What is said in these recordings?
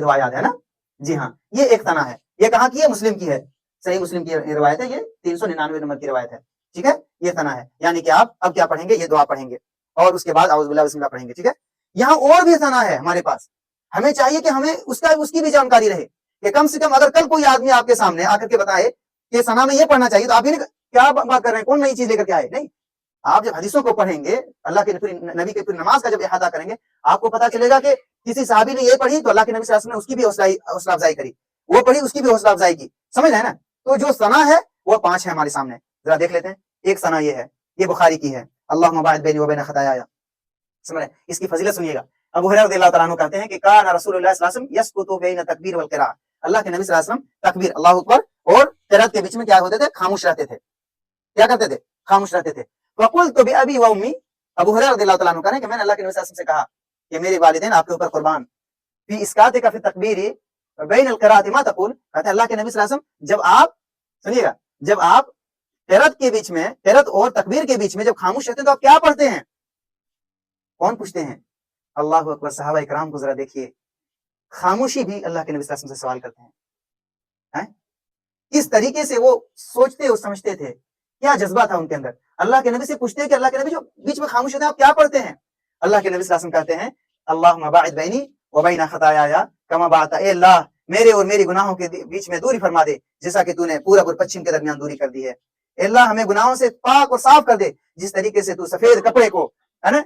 دعا یاد ہے نا؟ جی ہاں، یہ ایک ثنا ہے. یہ کہاں کی ہے؟ مسلم کی ہے، صحیح مسلم کی روایت ہے، یہ 399 نمبر کی روایت ہے. ٹھیک ہے، یہ ثنا ہے. یعنی کہ آپ اب کیا پڑھیں گے؟ یہ دعا پڑھیں گے اور اس کے بعد اعوذ باللہ بسم اللہ پڑھیں گے. ٹھیک ہے، یہاں اور بھی ثنا ہے ہمارے پاس. ہمیں چاہیے کہ ہمیں اس کی بھی جانکاری رہے کہ کم سے کم اگر کل کوئی آدمی آپ کے سامنے آ کر کے بتائے کہ ثنا میں یہ پڑھنا چاہیے، تو آپ کیا بات کر رہے ہیں، کون نئی چیز لے کر کے آئے؟ نہیں، آپ جب حدیثوں کو پڑھیں گے، اللہ کے نبی کے نماز کا جب احاطہ کریں گے، آپ کو پتا چلے گا کہ کسی صحابی نے یہ پڑھی تو اللہ کے نبی صلی اللہ علیہ وسلم نے اس کی بھی حوصلہ افزائی کری، وہ پڑھی اس کی بھی حوصلہ افزائی کی. سمجھ رہے ہیں نا؟ تو جو ثنا ہے وہ 5 ہے ہمارے سامنے، ذرا دیکھ لیتے ہیں. ایک ثنا یہ ہے، یہ بخاری کی ہے، اللہم باعد بینی و بین خطایا. سمجھ رہے ہیں؟ اس کی فضیلت سنیے گا. ابو ہریرہ رضی اللہ تعالیٰ عنہ کہتے ہیں کہ کان رسول اللہ صلی اللہ علیہ وسلم یسکت بین تکبیر والقراءۃ. اللہ کے نبی صلی اللہ علیہ وسلم تکبیر اللہ اکبر اور قرات کے بیچ میں کیا ہوتے تھے؟ خاموش رہتے تھے. کیا کرتے تھے؟ خاموش رہتے تھے. فقلت بابی و امی، ابو ہریرہ رضی اللہ تعالیٰ عنہ کہتے ہیں کہ میں نے اللہ کے نبی صلی اللہ علیہ وسلم سے کہا کہ میرے والدین آپ کے اوپر قربان، فی اسکاتک فی التکبیر بین القراءۃ ما تقول. کہتے ہیں اللہ کے نبی صلی اللہ علیہ وسلم جب آپ سنیے گا، جب آپ قرات کے بیچ میں، قرات اور تکبیر کے بیچ میں جب خاموش رہتے ہیں تو آپ کیا پڑھتے ہیں؟ کون پوچھتے ہیں؟ اللہ اکبر. صحابہ اکرام کو ذرا دیکھیے، خاموشی بھی اللہ کے نبی صلی اللہ علیہ وسلم سے سوال کرتے ہیں. کس طریقے سے وہ سوچتے اور سمجھتے تھے، کیا جذبہ تھا ان کے اندر. اللہ کے نبی سے پوچھتے ہیں کہ اللہ کے نبی جو بیچ میں خاموش ہوتے ہیں آپ کیا پڑھتے ہیں؟ اللہ کے نبی صلی اللہ علیہ وسلم کہتے ہیں اللہم باعد بینی و بین خطایا کما باعدت، اے اللہ میرے اور میری گناہوں کے بیچ میں دوری فرما دے جیسا کہ تو نے پورب اور پچھم کے درمیان دوری کر دی ہے. اے اللہ ہمیں گناہوں سے پاک اور صاف کر دے جس طریقے سے تو سفید کپڑے کو ہے نا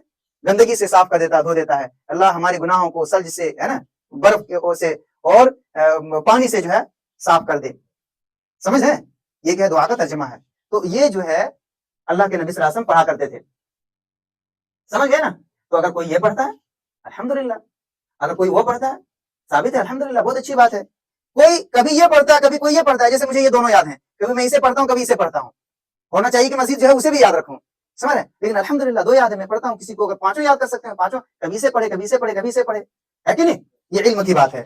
گندگی سے صاف کر دیتا، دھو دیتا ہے. اللہ ہمارے گناہوں کو سلج سے ہے نا برف سے اور پانی سے جو ہے صاف کر دے. سمجھ ہے؟ یہ کہ دعا کا ترجمہ ہے. تو یہ جو ہے اللہ کے نبی صلی اللہ علیہ وسلم پڑھا کرتے تھے. سمجھ گئے نا؟ تو اگر کوئی یہ پڑھتا ہے الحمدللہ، اگر کوئی وہ پڑھتا ہے ثابت ہے الحمدللہ، بہت اچھی بات ہے. کوئی کبھی یہ پڑھتا ہے کبھی کوئی یہ پڑھتا ہے، جیسے مجھے یہ دونوں یاد ہیں کبھی میں اسے پڑھتا ہوں کبھی اسے پڑھتا ہوں. ہونا چاہیے کہ مزید جو ہے اسے بھی یاد رکھوں. سمجھ رہے؟ لیکن الحمدللہ 2 یاد ہے، میں پڑھتا ہوں. کسی کو اگر 5 یاد کر سکتے ہیں 5، کبھی سے پڑھے کبھی سے پڑھے کبھی سے پڑھے، ہے کہ نہیں؟ یہ علم کی بات ہے.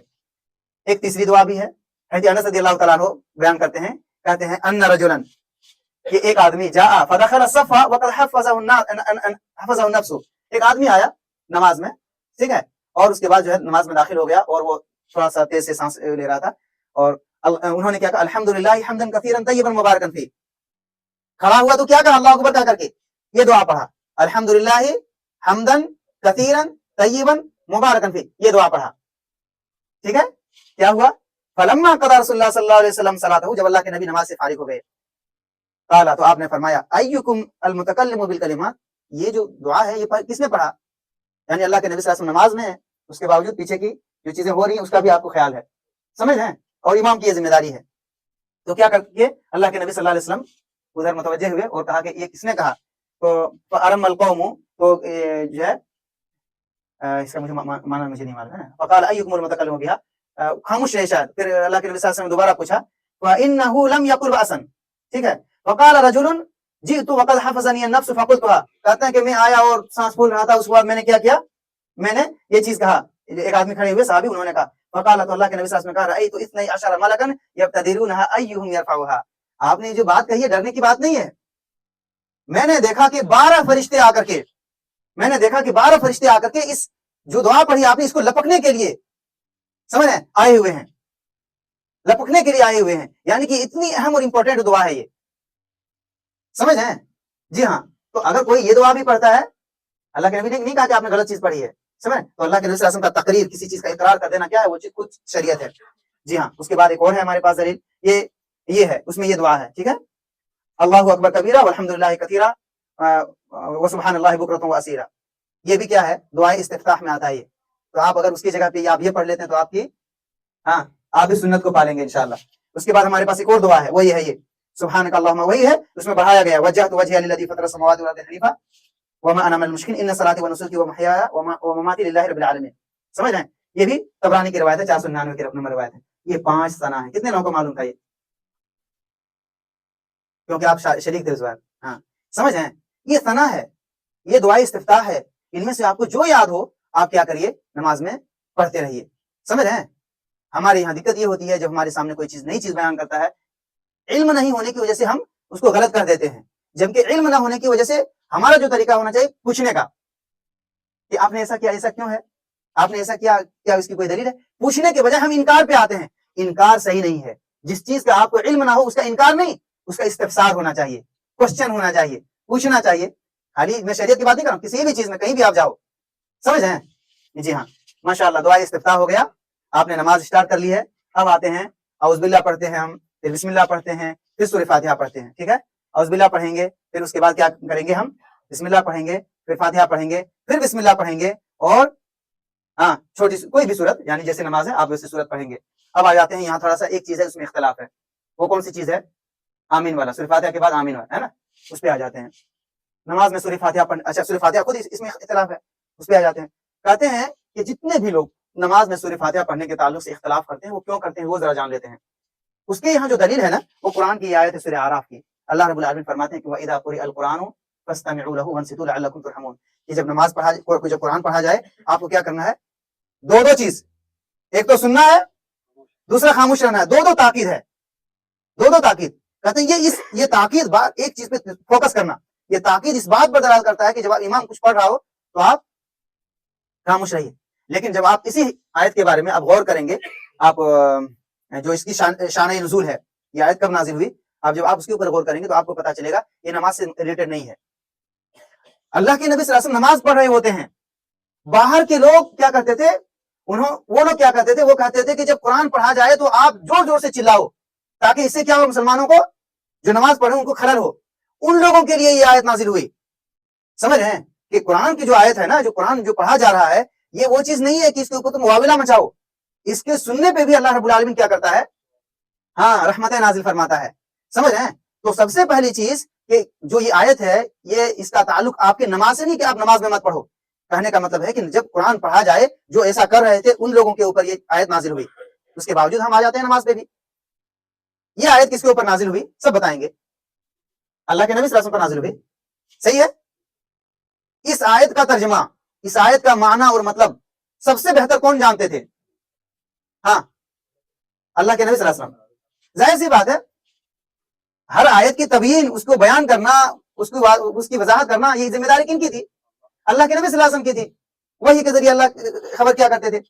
ایک تیسری دعا بھی ہے، حضرت انس رضی اللہ تعالیٰ عنہ بیان کرتے ہیں، کہتے ہیں ان رجلا، کہ ایک آدمی جاء فدخل الصف وقد حفظه النفس. ایک آدمی آیا نماز میں، ٹھیک ہے، اور اس کے بعد جو ہے نماز میں داخل ہو گیا اور وہ تھوڑا سا تیز سے سانس لے رہا تھا، اور انہوں نے کیا کہا الحمدللہ حمدا کثیرا طیبا مبارکا فیہ. کھڑا ہوا تو کیا کہا اللہ اکبر کہا کر کے یہ دعا پڑھا، الحمدللہ حمدا کثیرا طیبا مبارکا فیہ، یہ دعا پڑھا. ٹھیک ہے، کیا ہوا؟ فلما قضى رسول اللہ صلی اللہ علیہ وسلم صلاته، جب اللہ کے نبی نماز سے فارغ ہو گئے، قال، تو آپ نے فرمایا ایکم المتکلم بالکلمات، یہ جو دعا ہے یہ کس نے پڑھا؟ یعنی اللہ کے نبی صلی اللہ علیہ وسلم نماز میں ہے، اس کے باوجود پیچھے کی جو چیزیں ہو رہی ہیں اس کا بھی آپ کو خیال ہے. سمجھ ہیں؟ اور امام کی یہ ذمہ داری ہے. تو کیا کر کے اللہ کے نبی صلی اللہ علیہ وسلم ادھر متوجہ ہوئے اور کہا کہ یہ کس نے کہا؟ تو ارم القوم، تو جو ہے اس کا معنی مجھے نہیں معلوم ہے. فقال ایکم المتکلم بها، خاموش رہے شاید. پھر اللہ کے نبی صلی اللہ علیہ وسلم نے دوبارہ پوچھا فانه لم يقل باسا، ٹھیک ہے. وقال رجل جئت وقد حفظني النفس فقلتها، کہتے ہیں کہ میں آیا اور سانس پھول رہا تھا، اس کے بعد میں نے کیا کیا؟ میں نے یہ چیز کہا. ایک آدمی کھڑے ہوئے صحابی، انہوں نے کہا فقال، تو اللہ کے نبی صلی اللہ علیہ وسلم نے کہا رأيت 12 ملكا يبتدرونها ايهم يرفعها. آپ نے جو بات کہی ہے ڈرنے کی بات نہیں ہے. میں نے دیکھا کہ 12 فرشتے آ کر کے، میں نے دیکھا کہ 12 فرشتے آ کر کے اس جو دعا پڑھی آپ نے اس کو لپکنے کے لیے، سمجھ رہے ہیں، آئے ہوئے ہیں، لپکنے کے لیے آئے ہوئے ہیں. یعنی کہ اتنی اہم اور امپورٹنٹ دعا ہے یہ. سمجھ ہیں؟ جی ہاں. تو اگر کوئی یہ دعا بھی پڑھتا ہے، اللہ کے نبی نے نہیں کہا کہ آپ نے غلط چیز پڑھی ہے، سمجھ، تو اللہ کے نبی صلی اللہ علیہ وسلم کا تقریر، کسی چیز کا اقرار کر دینا کیا ہے؟ وہ چیز کچھ شریعت ہے. جی ہاں. اس کے بعد ایک اور ہے ہمارے پاس دلیل، یہ ہے، اس میں یہ دعا ہے. ٹھیک ہے، اللہ اکبر کبیرہ والحمدللہ کثیرہ وسبحان اللہ بکرۃ واصیلا. یہ بھی کیا ہے؟ دعائے استفتاح میں آتا ہے یہ. تو آپ اگر اس کی جگہ پہ آپ یہ پڑھ لیتے ہیں تو آپ کی آپ بھی سنت کو پالیں گے انشاءاللہ. اس کے بعد ہمارے پاس ایک اور دعا ہے، وہ یہ ہے، یہ سبحانک اللہم، وہی ہے، اس میں بڑھایا گیا وجہت وجہی للذی فطر السماوات والارض حنیفا وما انا من المشرکین ان صلاتي ونسکی ومحیایا ومماتی للہ رب العالمین. سمجھ رہے ہیں؟ یہ بھی طبرانی کی روایت ہے، 499 کی نمبر روایت ہے. یہ 5 ثنا ہے. کتنے لوگوں کو معلوم تھا یہ؟ کیونکہ آپ شریک تھے اس بار. ہاں، سمجھ ہیں؟ یہ ثنا ہے، یہ دعائے استفتاح ہے. ان میں سے آپ کو جو یاد ہو آپ کیا کریے؟ نماز میں پڑھتے رہیے. سمجھ رہے ہیں؟ ہمارے یہاں دقت یہ ہوتی ہے جب ہمارے سامنے کوئی چیز نئی چیز بیان کرتا ہے، علم نہیں ہونے کی وجہ سے ہم اس کو غلط کر دیتے ہیں، جبکہ علم نہ ہونے کی وجہ سے ہمارا جو طریقہ ہونا چاہیے پوچھنے کا کہ آپ نے ایسا کیا، ایسا کیوں ہے؟ आपने ऐसा किया, क्या इसकी कोई दलील है? पूछने के बजाय हम इनकार पे आते हैं। इनकार सही नहीं है। जिस चीज का आपको इल्म ना हो उसका इनकार नहीं, उसका इस्तिफसार होना चाहिए, क्वेश्चन होना चाहिए, पूछना चाहिए। खाली मैं शरीयत की बात नहीं कर रहा हूं, किसी भी चीज में कहीं भी आप जाओ, समझ रहे हैं? जी हाँ, माशाअल्लाह, दुआ इस्तिफ्ताह हो गया, आपने नमाज स्टार्ट कर ली है। अब आते हैं औज़ुबिल्लाह पढ़ते हैं हम, फिर बिस्मिल्लाह पढ़ते हैं, फिर सूरह फातिहा पढ़ते हैं। ठीक है, औज़ुबिल्लाह पढ़ेंगे, फिर उसके बाद क्या करेंगे हम? बिस्मिल्लाह पढ़ेंगे, फिर फातिहा पढ़ेंगे, फिर बिस्मिल्लाह पढ़ेंगे, और हाँ, छोटी कोई भी सूरत, यानी जैसे नमाज है आप वैसे सूरत पढ़ेंगे। अब आ जाते हैं, यहाँ थोड़ा सा एक चीज है उसमें इख्तलाफ है। वो कौन सी चीज है? आमीन वाला, सूरह फातिहा के बाद आमीन वाला, है ना? उस पे आ जाते हैं। नमाज में सूरह फातिहा पढ़, अच्छा सूरह फातिहा खुद इसमें इख्तलाफ है, उस पे आ जाते हैं। कहते हैं कि जितने भी लोग नमाज में सूरह फातिहा पढ़ने के ताल्लुक से इख्तलाफ करते हैं, वो क्यों करते हैं वो जरा जान लेते हैं। उसके यहाँ जो दलील है ना, वो कुरान की आयत है सूरह आराफ की। अल्लाह रब्बुल आलमीन फरमाते हैं कि वइदा कुरिअल कुरानु फस्तमिउ लहु वंसितू लअल्लकुम तुरहमून, कि जब नमाज पढ़ा, जब कुरान पढ़ा जाए, आपको क्या करना है? दो चीज, एक तो सुनना है, दूसरा खामोश रहना है। दो ताकीद है, दो ताकीद। कहते हैं ये ताकीद बात, एक चीज पे फोकस करना, ये ताकीद इस बात पर दलाल करता है कि जब आप इमाम कुछ पढ़ रहा हो तो आप खामोश रहिए। लेकिन जब आप इसी आयत के बारे में आप गौर करेंगे, आप जो इसकी शान नुज़ूल है, ये आयत कब नाजिल हुई, आप जब आप उसके ऊपर गौर करेंगे तो आपको पता चलेगा ये नमाज से रिलेटेड नहीं है। अल्लाह के नबी सल्लल्लाहु अलैहि वसल्लम नमाज पढ़ रहे होते हैं, बाहर के लोग क्या करते थे, वो लोग क्या करते थे, वो कहते थे कि जब कुरान पढ़ा जाए तो आप जोर जोर से चिल्लाओ, ताकि इससे क्या हो, मुसलमानों को जो नमाज पढ़े उनको खलल हो। उन लोगों के लिए ये आयत नाजिल हुई। समझ रहे हैं कि कुरान की जो आयत है ना, जो कुरान जो पढ़ा जा रहा है, ये वो चीज नहीं है कि इसके ऊपर तुम मुआविला मचाओ। इसके सुनने पे भी अल्लाह रब्बुल आलमीन क्या करता है? हाँ, रहमतें नाजिल फरमाता है। समझ रहे हैं? तो सबसे पहली चीज कि जो ये आयत है, ये इसका ताल्लुक आपके नमाज से नहीं कि आप नमाज में मत पढ़ो। कहने का मतलब है कि जब कुरान पढ़ा जाए, जो ऐसा कर रहे थे उन लोगों के ऊपर ये आयत नाजिल हुई। उसके बावजूद हम आ जाते हैं नमाज पे भी। ये आयत किसके ऊपर नाजिल हुई सब बताएंगे। अल्लाह के नबी सल्लल्लाहु अलैहि वसल्लम पर नाजिल हुई। सही है? इस आयत का तर्जुमा, इस आयत का माना और मतलब सबसे बेहतर कौन जानते थे? हाँ, अल्लाह के नबी सल्लल्लाहु अलैहि वसल्लम। जाहिर सी बात है, हर आयत की तबयीन, उसको बयान करना, उसकी वजाहत करना, ये जिम्मेदारी किनकी थी? अल्लाह के नबी सल्लल्लाहु अलैहि वसल्लम की थी। वही के जरिए अल्लाह खबर क्या करते थे।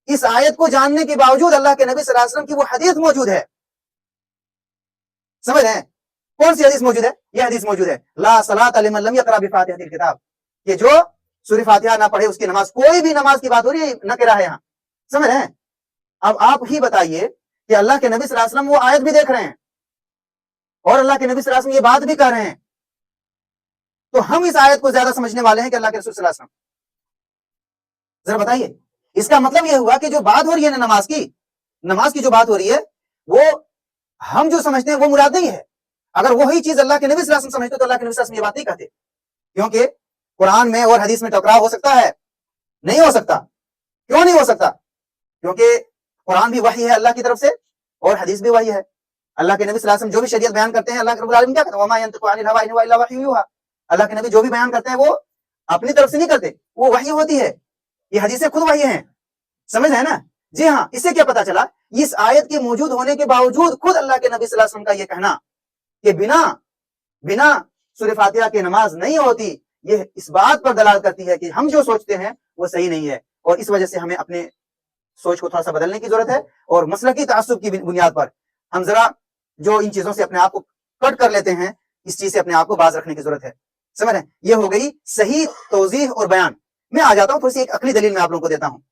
इस आयत को जानने के बावजूद अल्लाह के नबी सल्लल्लाहु अलैहि वसल्लम की वो हदीस मौजूद है। समझ रहे हैं? कौन सी हदीस मौजूद है? ये हदीस मौजूद है, ला सलात लिमन लम यक़रा बिफातिहतिल किताब, कि जो सूरह फातिहा ना पढ़े उसकी नमाज, कोई भी नमाज की बात हो रही है, न कह रहा है यहाँ। समझ रहे हैं? अब आप ही बताइए कि अल्लाह के नबी सल्लल्लाहु अलैहि वसल्लम वो आयत भी देख रहे हैं और अल्लाह के नबी सल्लल्लाहु अलैहि वसल्लम ये बात भी कह रहे हैं, तो हम इस आयत को ज्यादा समझने वाले हैं कि अल्लाह के रसूल सल्लल्लाहु अलैहि वसल्लम। जरा बताइए, इसका मतलब यह हुआ कि जो बात हो रही है ना नमाज की जो बात हो रही है, वो हम जो समझते हैं वो मुराद नहीं है। अगर वही चीज अल्लाह के नबी सल्लल्लाहु अलैहि वसल्लम समझते तो अल्लाह के नबी सल्लल्लाहु अलैहि वसल्लम ये बात नहीं कहते। क्योंकि कुरान में और हदीस में टकराव हो सकता है? नहीं हो सकता। क्यों नहीं हो सकता? क्योंकि कुरान भी वही है अल्लाह की तरफ से और हदीस भी वही है। अल्लाह के नबी सल्लल्लाहु अलैहि वसल्लम जो भी शरीयत बयान करते हैं, अल्लाह रब्बुल आलमीन क्या कहते हैं, वमा यंतिकु अनिल हवा इन हुवा इल्ला वह्युन यूहा। अल्लाह के नबी जो भी बयान करते हैं वो अपनी तरफ से नहीं करते, वो वही होती है। ये हदीसें खुद वही हैं। समझ रहे हैं ना? जी हाँ। इससे क्या पता चला? इस आयत के मौजूद होने के बावजूद खुद अल्लाह के नबी सल्लल्लाहु अलैहि वसल्लम का ये कहना कि बिना सूरह फातिहा की नमाज नहीं होती, ये इस बात पर दलाल करती है कि हम जो सोचते हैं वो सही नहीं है। और इस वजह से हमें अपने सोच को थोड़ा सा बदलने की जरूरत है और मसलकी तासुब की बुनियाद पर हम जरा जो इन चीजों से अपने आप को कट कर लेते हैं, इस चीज से अपने आप को बाज रखने की जरूरत है। समझ रहे हैं? ये हो गई सही तौजीह और बयान। मैं आ जाता हूँ थोड़ी सी एक अकली दलील मैं आप लोगों को देता हूँ,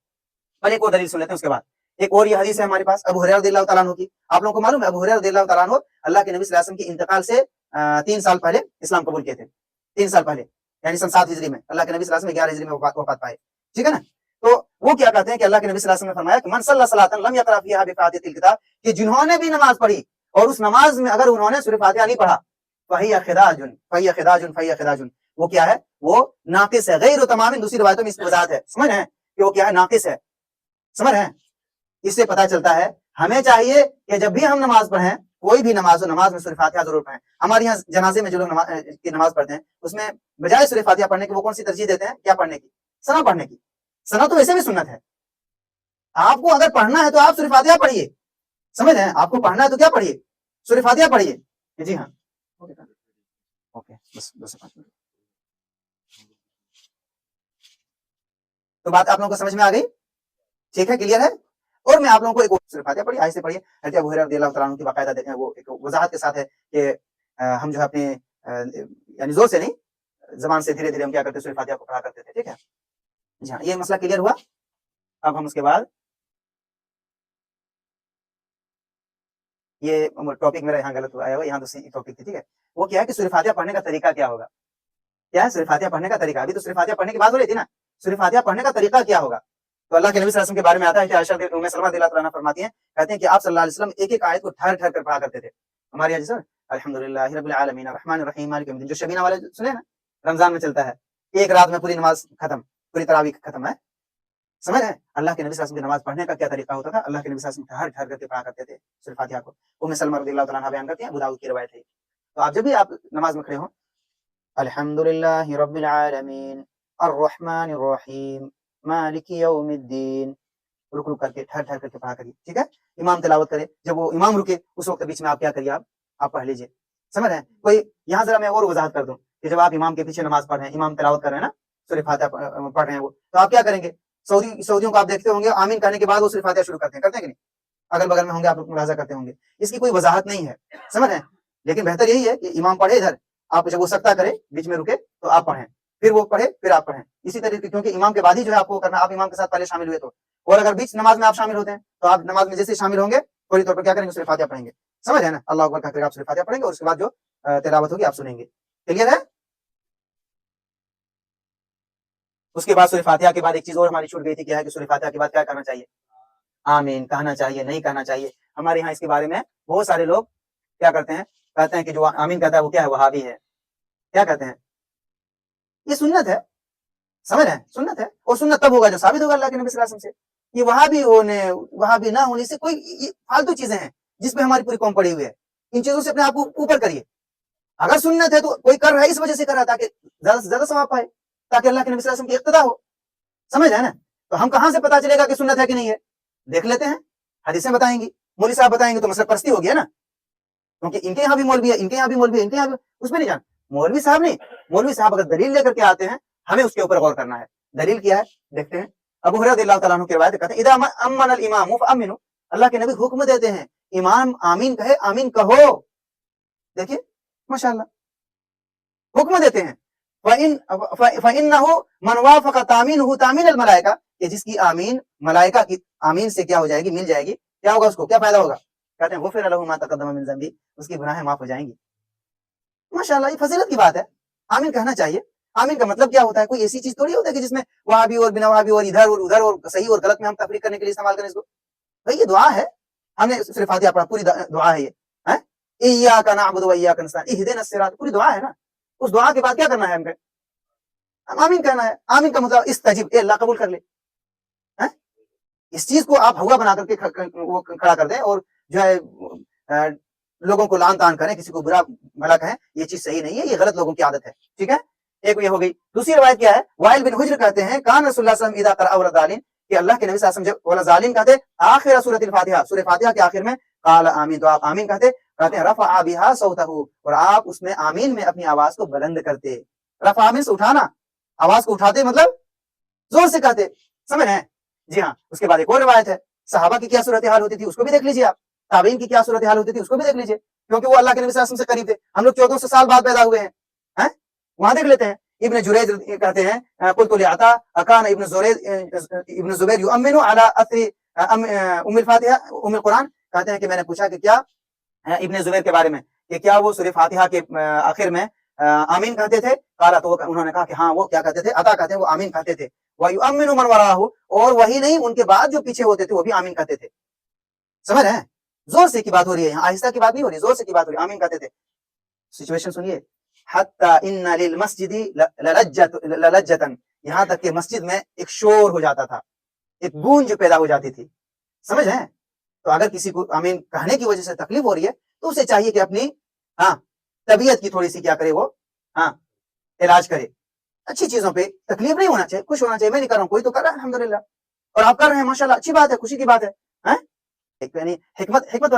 पहले एक और दलील सुन लेते हैं उसके बाद। एक और ये हदीस है हमारे पास अबू हुरैरा रज़ियल्लाहु तआला अन्हु की। आप लोगों को मालूम है अबू हुरैरा रज़ियल्लाहु तआला अन्हु अल्लाह के नबी सल्लल्लाहु अलैहि वसल्लम के इंतकाल से 3 साल पहले इस्लाम कबूल किए थे। 3 साल पहले, यानी सन 7 हिजरी में। अल्लाह के नबी सल्लल्लाहु अलैहि वसल्लम 11 हिजरी में वफात पाए। ठीक है ना? तो वो क्या कहते हैं कि अल्लाह के नबी सल्लल्लाहु अलैहि वसल्लम ने फरमाया कि मन सल्ला सलातन लम यक़रा फ़ीहा बिफ़ातिहतिल किताब, कि जिन्होंने भी नमाज पढ़ी और उस नमाज में अगर उन्होंने सूरह फातिहा नहीं पढ़ा, फ़हिया खिदाजुन फ़हिया खिदाजुन फ़हिया खिदाजुन, वो क्या है? वो नाक़िस है, गैर तमामिन। दूसरी रिवायतों में इसकी वजाहत है। समझ रहे हैं कि वो क्या है? नाक़िस है। समझ रहे हैं? इससे पता चलता है हमें चाहिए कि जब भी हम नमाज पढ़ें, कोई भी नमाज हो, नमाज में सूरह फातिहा जरूर पढ़ें। हमारे यहाँ जनाजे में जो लोग नमाज पढ़ते हैं, उसमें बजाय सूरह फातिहा पढ़ने की वो कौन सी तरजीह देते हैं? क्या पढ़ने की? सना पढ़ने की। सना तो वैसे भी सुन्नत है। आपको अगर पढ़ना है तो आप सूरह फातिहा पढ़िए। समझ रहे हैं? आपको पढ़ना है तो क्या पढ़िए? सूरह फातिहा पढ़िए। जी हाँ, ओके, बस 5 मिनट। तो बात आप लोगों को समझ में आ गई? ठीक है, क्लियर है। और मैं आप लोगों को एक सूरह फातिहा पढ़ी, आयत से पढ़िए। हज़रत अबू हुरैरा रज़ियल्लाहु तआला अन्हु की बाकायदा देखें वो एक वजाहत के साथ है कि हम जो है अपने यानी जोर से नहीं, ज़बान से धीरे-धीरे हम क्या करते सूरह फातिहा को पढ़ा करते थे, ठीक है। जी हाँ, ये मसला क्लियर हुआ। अब हम उसके बाद ये टॉपिक मेरा यहाँ गलत आया हुआ, यहाँ दूसरी टॉपिक थी, ठीक है। वो क्या है कि सूरह फातिहा पढ़ने का तरीका क्या होगा? क्या है सूरह फातिहा पढ़ने का तरीका? अभी तो सूरह फातिहा पढ़ने की बात हो रही थी ना, सूरह फातिहा पढ़ने का तरीका क्या होगा? तो अल्लाह के नबी सल्लल्लाहु अलैहि वसल्लम के बारे में आता है कि आयशा उम्मे सलमा रज़ियल्लाहु अन्हा फरमाती हैं, कहते हैं कि आप सल्लल्लाहु अलैहि वसल्लम एक-एक आयत को ठहर-ठहर कर पढ़ा करते थे। हमारे यहाँ जैसे अल्हम्दुलिल्लाहि रब्बिल आलमीन अर्रहमानिर रहीम मालिक यौमिद्दीन, जो शबीना वाले सुने ना, रमजान में चलता है, एक रात में पूरी नमाज खत्म, पूरी तरावीह खत्म है। समझ रहे हैं? अल्लाह के नबी सल्लल्लाहु अलैहि वसल्लम की नमाज पढ़ने का क्या तरीका होता था? अल्लाह के नबी सल्लल्लाहु अलैहि वसल्लम ठहर-ठहर करके पढ़ा करते थे सूरह फातिहा को। उम्मे सलमा रज़ियल्लाहु तआला अन्हा बयान करती हैं, अबू दाऊद की रिवायत है। तो आप जब भी आप नमाज में खड़े हो, अल्हम्दुलिल्लाहि रब्बिल आलमीन अर्रहमानिर रहीम मालिकी यौमिद्दीन, रुक-रुक करके ठहर-ठहर करके पढ़ा करिए, ठीक है। इमाम तिलावत करे, जब वो इमाम रुके उस वक्त बीच में आप क्या करिए, आप पढ़ लीजिए। समझ रहे हैं? कोई यहाँ जरा मैं और वजाहत कर दूं कि जब आप इमाम के पीछे नमाज पढ़ रहे हैं, इमाम तिलावत कर रहे हैं ना, सूरह फातिहा पढ़ रहे हैं वो, तो आप क्या करेंगे? सऊदियों को आप देखते होंगे, आमीन कहने के बाद वो सूरह फातिहा शुरू करते हैं कि नहीं? अगल-बगल में होंगे, आप लोग मुलाजा करते होंगे। इसकी कोई वजाहत नहीं है, समझ रहे हैं? लेकिन बेहतर यही है कि इमाम पढ़े इधर, आप जब वो सकता करे, बीच में रुके तो आप पढ़ें, फिर वो पढ़े, फिर आप पढ़ें। इसी तरीके, क्योंकि इमाम के बाद ही जो है आपको करना, आप इमाम के साथ पहले शामिल हुए तो। और अगर बीच नमाज में आप शामिल होते हैं, तो आप नमाज में जैसे शामिल होंगे, फौरी तौर पर क्या करेंगे? सूरह फातिहा पढ़ेंगे। समझ है ना? अल्लाहू अकबर कहकर आप सूरह फातिहा पढ़ेंगे और उसके बाद जो तिलावत होगी आप सुनेंगे। क्लियर है? उसके बाद सूरह फातिहा के बाद एक चीज और हमारी छूट गई थी, क्या है कि सूरह फातिहा के बाद क्या करना चाहिए? आमीन कहना चाहिए, नहीं कहना चाहिए। हमारे यहाँ इसके बारे में बहुत सारे लोग क्या करते हैं, कहते हैं कि जो आमीन कहता है वो क्या है? वहाबी है। क्या कहते हैं? ये सुन्नत है, समझ रहे हैं? सुन्नत है, और सुन्नत तब होगा जो साबित होगा अल्लाह के नबी सल्लल्लाहु अलैहि वसल्लम से। ये वहाबी होने, वहाबी ना होने से कोई, ये फालतू चीजें हैं जिसपे हमारी पूरी कौम पड़ी हुई है। इन चीजों से अपने आप को ऊपर करिए। अगर सुन्नत है तो कोई कर रहा है इस वजह से कर रहा है ताकि ज्यादा से ज्यादा सवाब पाए, ताकि अल्लाह के नबी सल्लल्लाहु अलैहि वसल्लम की इक्तिदा हो। समझ है ना? तो हम कहां से पता चलेगा कि सुन्नत है कि नहीं है? देख लेते हैं, हदीसें बताएंगी, मौलवी साहब बताएंगे, तो मतलब परस्ती हो गया ना, क्योंकि इनके यहाँ भी मौलवी है, इनके यहाँ भी मौलवी है, इनके यहाँ भी, उसमें नहीं जाना। मौलवी साहब नहीं, मौलवी साहब अगर दलील लेकर के आते हैं, हमें उसके ऊपर गौर करना है। दलील क्या है देखते हैं। अबू हुरैरा रज़ियल्लाहु तआला अन्हु की रिवायत कहते हैं, इदा अम्मन अल इमाम फअमिनु, अल्लाह के नबी हुक्म देते हैं, इमाम आमीन कहे, आमीन कहो। देखिए माशाअल्लाह, हुक्म देते हैं। फइन्नहु मन वाफक़ तामीनुहु तामीन अल मलाइका, कि जिसकी आमीन मलाइका की आमीन से क्या हो जाएगी? मिल जाएगी। क्या होगा? उसको क्या फायदा होगा? कहते हैं गुफ़िर लहु मा तक़द्दम मिन ज़ंबी, उसकी गुनाहें माफ हो जाएंगी। माशाअल्लाह, ये फजीलत की बात है। आमीन कहना चाहिए। आमीन का मतलब क्या होता है? कोई ऐसी चीज थोड़ी होता है कि जिसमें वहाबी और बिना वहाबी और इधर और उधर और सही और गलत में हम तफरीक करने के लिए इस्तेमाल करें इसको। भाई ये दुआ है, हमने सूरह फातिहा पढ़ा, पूरी दुआ है ये, हैं? इय्याका नअबुदु व इय्याका नस्तईन इहदिनस सिरात, पूरी दुआ है ना। उस दुआ के बाद क्या करना है हमको? आमीन कहना है। आमीन का मतलब इस्तजिब, ए अल्लाह कबूल कर ले, हैं? इस चीज को आप हवा बना करके वो खड़ा कर दें और जो है लोगों को लान तान करें, किसी को बुरा भला कहें, ये चीज सही नहीं है, ये गलत लोगों की आदत है। ठीक है, एक ये हो गई। दूसरी रवायत क्या है? वाइल बिन हुज्र कहते हैं, कान रसूलुल्लाह सल्लल्लाहु अलैहि वसल्लम इदा क़रअ वला ज़ालिन, कि अल्लाह के नबी सल्लल्लाहु अलैहि वसल्लम जब वला ज़ालिन कहते आखिर सूरह फातिहा, सूरह फातिहा के आखिर में काल आमीन, तो आप आमीन कहते हैं रफ़अ बिहा सौतहु, और आप उसमें आमीन में अपनी आवाज को बुलंद करते। रफ़अ मीन्स उठाना, आवाज को उठाते मतलब जोर से कहते। समझ रहे हैं? जी हाँ। उसके बाद एक और रवायत है, सहाबा की क्या सूरत हाल होती थी उसको भी देख लीजिए आप, ताबीन की क्या सूरत हाल होती थी उसको भी देख लीजिए, क्योंकि वो अल्लाह के नबी सल्लल्लाहु अलैहि वसल्लम से करीब थे। हम लोग 1400 साल बाद पैदा हुए हैं, हैं? वहां देख लेते हैं। इब्न जुरैज कहते हैं कुल्तु लिअता अकान इब्न जुबैर युअम्मिनु अला असरी उम्मुल फातिहा उम्मुल कुरान, कहते हैं कि मैंने पूछा कि क्या इब्न जुबैर के बारे में कि क्या वो सूरह फातिहा के आखिर में आमीन कहते थे? काला, तो उन्होंने कहा कि हाँ वो क्या कहते थे? अता कहते हैं, वो आमीन कहते थे। वयुअम्मिनु मन वराहु, और वही नहीं उनके बाद जो पीछे होते थे वो भी आमीन कहते थे। समझ रहे हैं? जोर से की बात हो रही है यहाँ, आहिस्ता की बात नहीं हो रही, जोर से की बात हो रही है। आमीन कहते थे। सिचुएशन सुनिए, हत्ता इन्ना लिल मस्जिदी ललज्जतन, यहाँ तक कि मस्जिद में एक शोर हो जाता था, एक गूंज पैदा हो जाती थी। समझ रहे हैं? तो अगर किसी को आमीन कहने की वजह से तकलीफ हो रही है तो उसे चाहिए कि अपनी तबीयत की थोड़ी सी क्या करे, वो इलाज करे। अच्छी चीजों पे तकलीफ नहीं होना चाहिए, खुश होना चाहिए। मैं नहीं कर रहा हूँ, कोई तो कर रहा है अल्हम्दुलिल्लाह, और आप कर रहे हैं माशाल्लाह, अच्छी बात है, खुशी की बात है। हिकमत